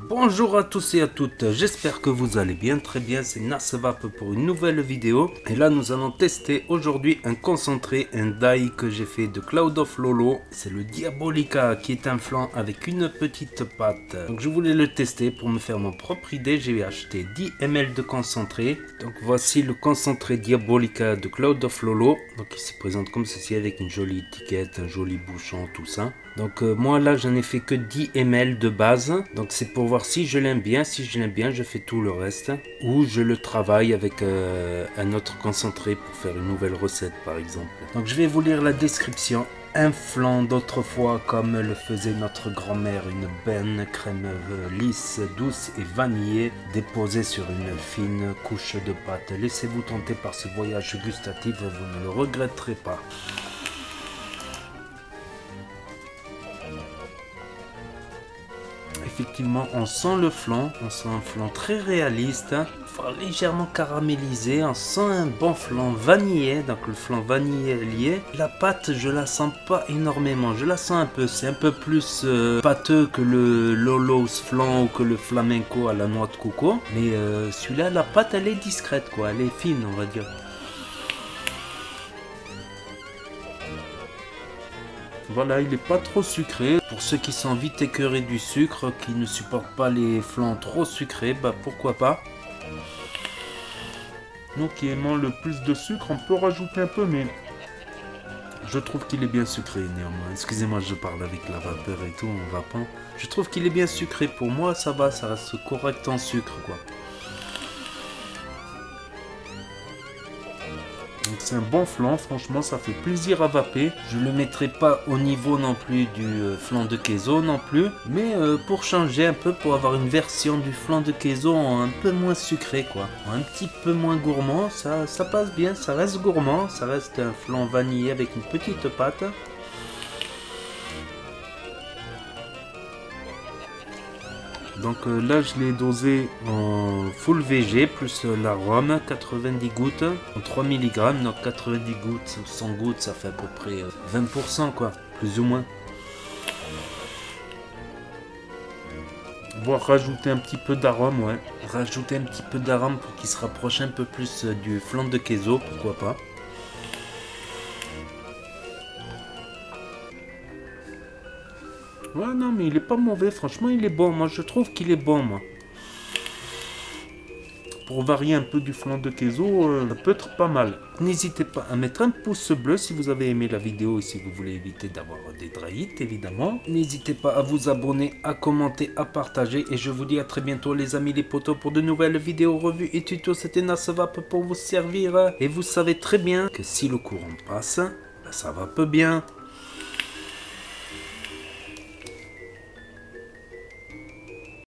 Bonjour à tous et à toutes, j'espère que vous allez bien, très bien, c'est Nasvap pour une nouvelle vidéo. Et là nous allons tester aujourd'hui un concentré, un dye que j'ai fait de Cloud of Lolo. C'est le Diabolica qui est un flan avec une petite pâte. Donc je voulais le tester pour me faire mon propre idée, j'ai acheté 10 ml de concentré. Donc voici le concentré Diabolica de Cloud of Lolo. Donc il se présente comme ceci avec une jolie étiquette, un joli bouchon, tout ça. Donc moi là j'en ai fait que 10 ml de base, donc c'est pour voir si je l'aime bien. Si je l'aime bien, je fais tout le reste, ou je le travaille avec un autre concentré pour faire une nouvelle recette par exemple. Donc je vais vous lire la description. Un flan d'autrefois comme le faisait notre grand-mère, une bonne crème lisse, douce et vanillée déposée sur une fine couche de pâte. Laissez-vous tenter par ce voyage gustatif, vous ne le regretterez pas. Effectivement, on sent le flan, on sent un flan très réaliste, légèrement caramélisé, on sent un bon flan vanillé, donc le flan vanillé. La pâte, je la sens pas énormément, je la sens un peu, c'est un peu plus pâteux que le Lolo's flan ou que le flamenco à la noix de coco, mais celui-là, la pâte, elle est discrète, quoi, elle est fine, on va dire. Voilà, il n'est pas trop sucré. Pour ceux qui sont vite écœurés du sucre, qui ne supportent pas les flans trop sucrés, bah pourquoi pas. Nous qui aimons le plus de sucre, on peut rajouter un peu, mais je trouve qu'il est bien sucré néanmoins. Excusez-moi, je parle avec la vapeur et tout, en vapant. Je trouve qu'il est bien sucré. Pour moi, ça va, ça reste correct en sucre, quoi. Donc c'est un bon flan, franchement ça fait plaisir à vaper. Je le mettrai pas au niveau non plus du flan de queso non plus, mais pour changer un peu, pour avoir une version du flan de queso un peu moins sucré quoi, un petit peu moins gourmand, ça passe bien, ça reste gourmand, ça reste un flan vanillé avec une petite pâte. Donc là je l'ai dosé en full VG plus l'arôme, 90 gouttes en 3 mg, donc 90 gouttes, 100 gouttes ça fait à peu près 20% quoi, plus ou moins. Voire rajouter un petit peu d'arôme, ouais. Rajouter un petit peu d'arôme pour qu'il se rapproche un peu plus du flan de queso, pourquoi pas. Ouais, non, mais il est pas mauvais, franchement, il est bon. Moi, je trouve qu'il est bon, moi. Pour varier un peu du flan de queso, ça peut être pas mal. N'hésitez pas à mettre un pouce bleu si vous avez aimé la vidéo et si vous voulez éviter d'avoir des drahites, évidemment. N'hésitez pas à vous abonner, à commenter, à partager. Et je vous dis à très bientôt, les amis, les potos, pour de nouvelles vidéos, revues et tutos. C'était Nasvap pour vous servir. Et vous savez très bien que si le courant passe, ça va peu bien.